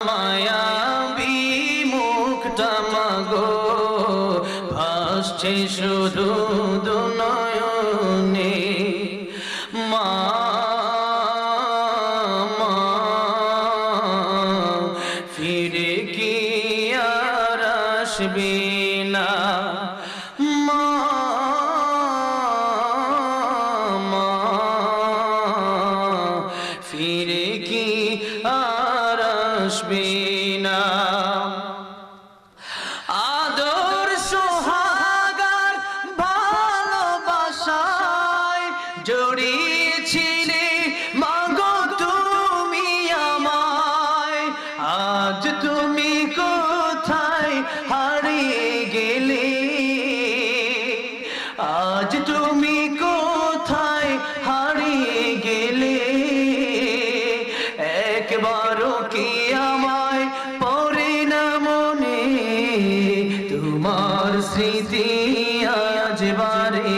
মায়াবী মুখটা মাগো ভাসছে শুধু দুনয়নে মা মা ফিরে কি আর আসবে না মা মা ফিরে কি আর আসবে না আদর সোহাগার ভালোবাসায় জড়িয়েছিলে মাগো তুমি আমায় আজ তুমি কোথায় হারিয়ে গেলে আজ তুমি কোথায় হারিয়ে গেলে একবারও কি আমায় পড়ে না মনে তোমার স্মৃতি আজ বারে